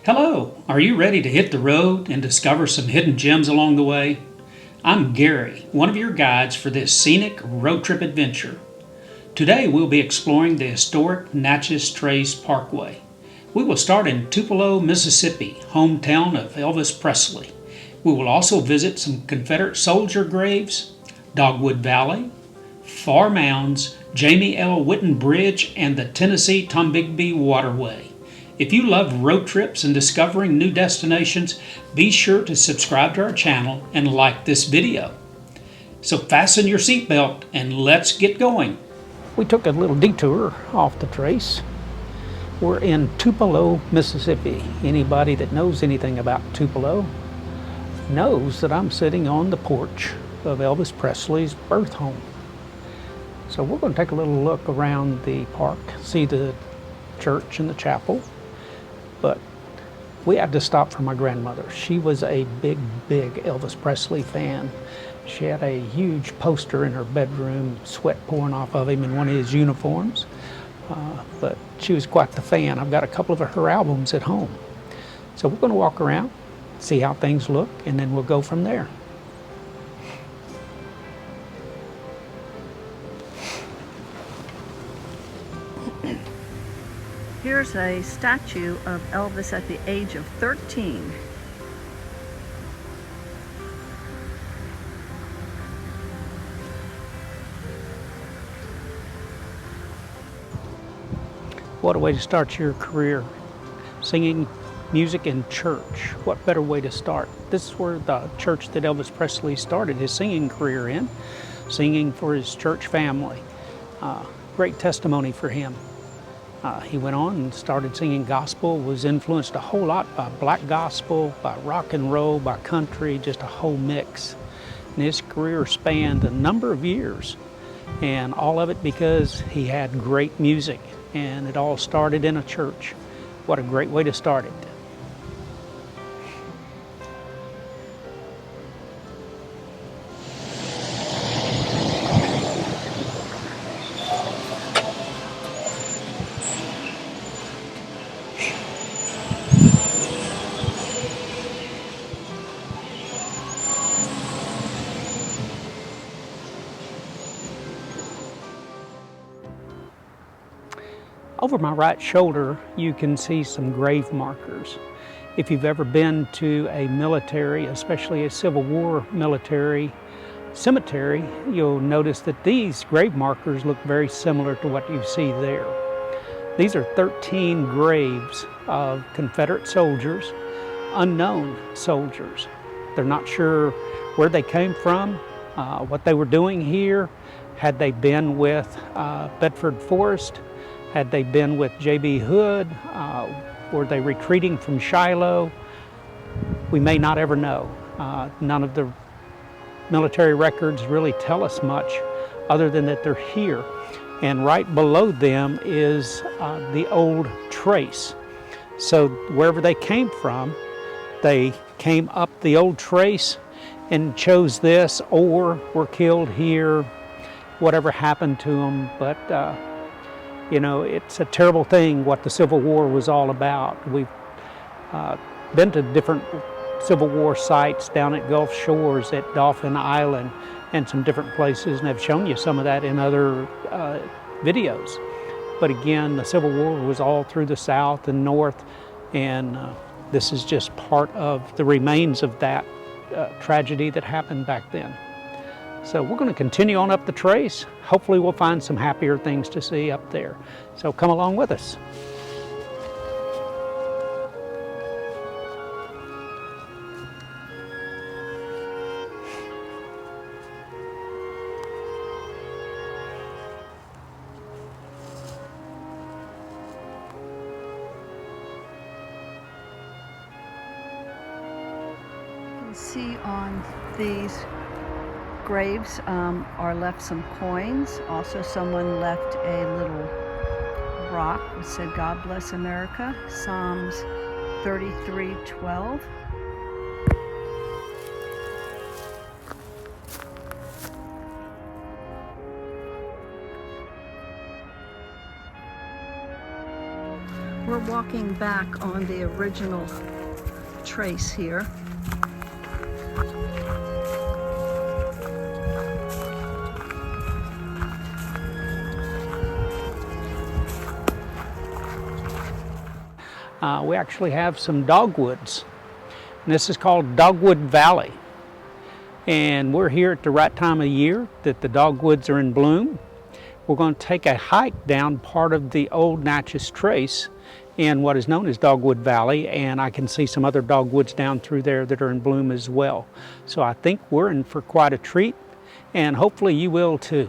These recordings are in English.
Hello, are you ready to hit the road and discover some hidden gems along the way? I'm Gary, one of your guides for this scenic road trip adventure. Today we'll be exploring the historic Natchez Trace Parkway. We will start in Tupelo, Mississippi, hometown of Elvis Presley. We will also visit some Confederate soldier graves, Dogwood Valley, Pharr Mounds, L Whitten Bridge, and the Tennessee-Tombigbee Waterway. If you love road trips and discovering new destinations, be sure to subscribe to our channel and like this video. So fasten your seatbelt and let's get going. We took a little detour off the trace. We're in Tupelo, Mississippi. Anybody that knows anything about Tupelo knows that I'm sitting on the porch of Elvis Presley's birth home. So we're going to take a little look around the park, see the church and the chapel. But we had to stop for my grandmother. She was a big Elvis Presley fan. She had a huge poster in her bedroom, sweat pouring off of him in one of his uniforms. But she was quite the fan. I've got a couple of her albums at home. So we're going to walk around, see how things look, and then we'll go from there. Here's a statue of Elvis at the age of 13. What a way to start your career. Singing music in church. What better way to start? This is where the church that Elvis Presley started his singing career in, singing for his church family. Great testimony for him. He went on and started singing gospel, was influenced a whole lot by black gospel, by rock and roll, by country, just a whole mix. And his career spanned a number of years, and all of it because he had great music, and it all started in a church. What a great way to start it. Over my right shoulder, you can see some grave markers. If you've ever been to a military, especially a Civil War military cemetery, you'll notice that these grave markers look very similar to what you see there. These are 13 graves of Confederate soldiers, unknown soldiers. They're not sure where they came from, what they were doing here. Had they been with Bedford Forrest? Had they been with J.B. Hood? Were they retreating from Shiloh? We may not ever know. None of the military records really tell us much other than that they're here. And right below them is the old trace. So wherever they came from, they came up the old trace and chose this, or were killed here, whatever happened to them. But you know, it's a terrible thing what the Civil War was all about. We've been to different Civil War sites down at Gulf Shores, at Dauphin Island, and some different places, and I've shown you some of that in other videos. But again, the Civil War was all through the South and North, and this is just part of the remains of that tragedy that happened back then. So we're going to continue on up the trace. Hopefully we'll find some happier things to see up there. So come along with us. You can see on these graves are left some coins. Also, someone left a little rock which said, "God bless America," Psalms 33:12. We're we're walking back on the original trace here. We actually have some dogwoods. And this is called Dogwood Valley. And we're here at the right time of year that the dogwoods are in bloom. We're going to take a hike down part of the old Natchez Trace in what is known as Dogwood Valley, and I can see some other dogwoods down through there that are in bloom as well. So I think we're in for quite a treat, and hopefully you will too.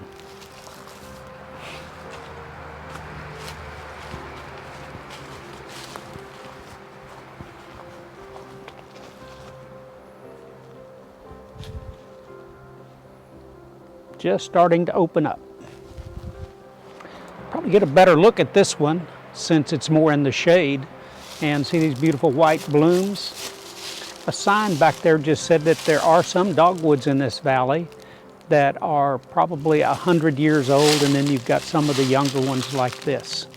Just starting to open up. Probably get a better look at this one since it's more in the shade, and see these beautiful white blooms. A sign back there just said that there are some dogwoods in this valley that are probably 100 years old, and then you've got some of the younger ones like this.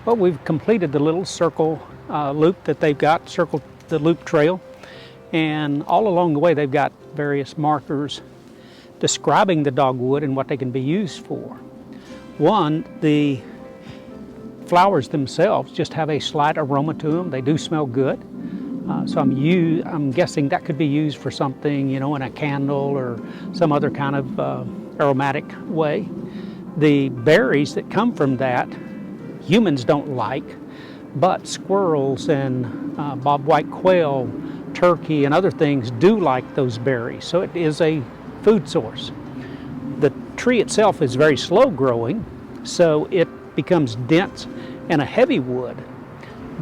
Well, we've completed the little circle loop that they've got, circle the loop trail, and all along the way they've got various markers describing the dogwood and what they can be used for. One, the flowers themselves just have a slight aroma to them. They do smell good. So I'm guessing that could be used for something, you know, in a candle or some other kind of aromatic way. The berries that come from that, humans don't like, but squirrels and bobwhite quail, turkey, and other things do like those berries. So it is a food source. The tree itself is very slow growing, so it becomes dense and a heavy wood.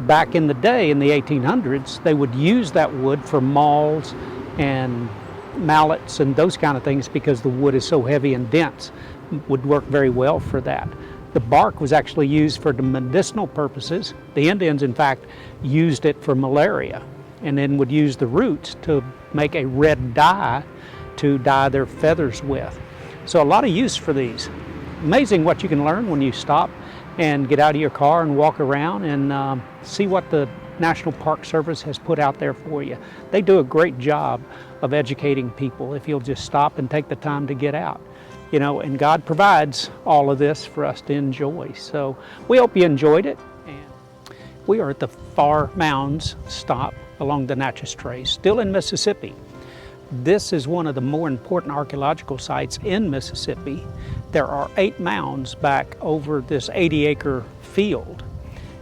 Back in the day, in the 1800s, they would use that wood for mauls and mallets and those kind of things because the wood is so heavy and dense. It would work very well for that. The bark was actually used for the medicinal purposes. The Indians, in fact, used it for malaria, and then would use the roots to make a red dye to dye their feathers with. So a lot of use for these. Amazing what you can learn when you stop and get out of your car and walk around and see what the National Park Service has put out there for you. They do a great job of educating people if you'll just stop and take the time to get out. You know, and God provides all of this for us to enjoy. So we hope you enjoyed it. And we are at the Pharr Mounds stop along the Natchez Trace, still in Mississippi. This is one of the more important archaeological sites in Mississippi. There are 8 mounds back over this 80-acre field.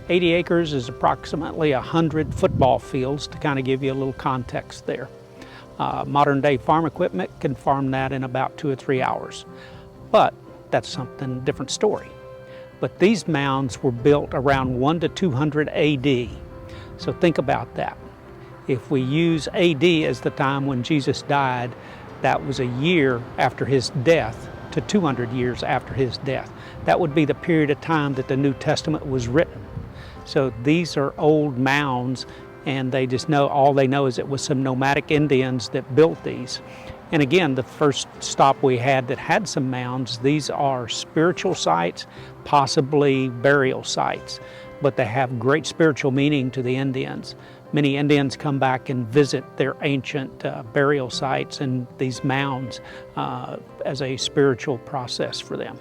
80 acres is approximately 100 football fields, to kind of give you a little context there. Modern day farm equipment can farm that in about 2 or 3 hours. But that's something different story. But these mounds were built around 1 to 200 AD. So think about that. If we use AD as the time when Jesus died, that was a year after his death to 200 years after his death. That would be the period of time that the New Testament was written. So these are old mounds, and they just know, all they know is it was some nomadic Indians that built these. And again, the first stop we had that had some mounds, these are spiritual sites, possibly burial sites, but they have great spiritual meaning to the Indians. Many Indians come back and visit their ancient burial sites and these mounds as a spiritual process for them.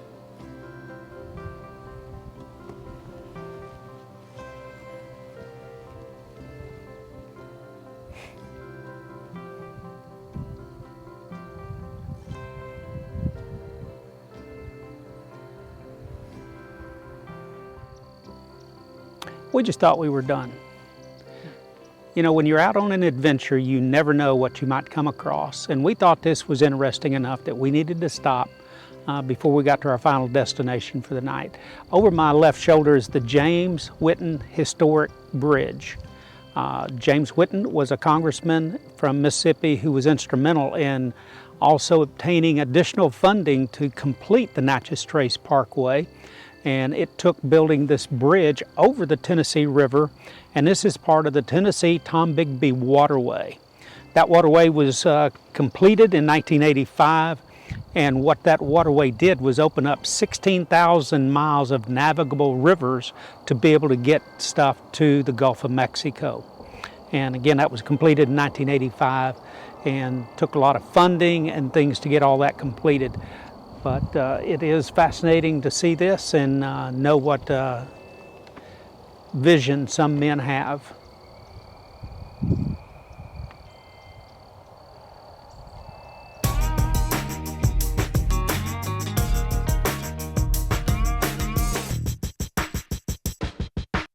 We just thought we were done. You know, when you're out on an adventure, you never know what you might come across. And we thought this was interesting enough that we needed to stop before we got to our final destination for the night. Over my left shoulder is the James Whitten Historic Bridge. James Whitten was a congressman from Mississippi who was instrumental in also obtaining additional funding to complete the Natchez Trace Parkway. and it took building this bridge over the Tennessee River, and this is part of the Tennessee-Tombigbee Waterway. That waterway was completed in 1985, and what that waterway did was open up 16,000 miles of navigable rivers to be able to get stuff to the Gulf of Mexico. And again, that was completed in 1985 and took a lot of funding and things to get all that completed. But it is fascinating to see this and know what vision some men have.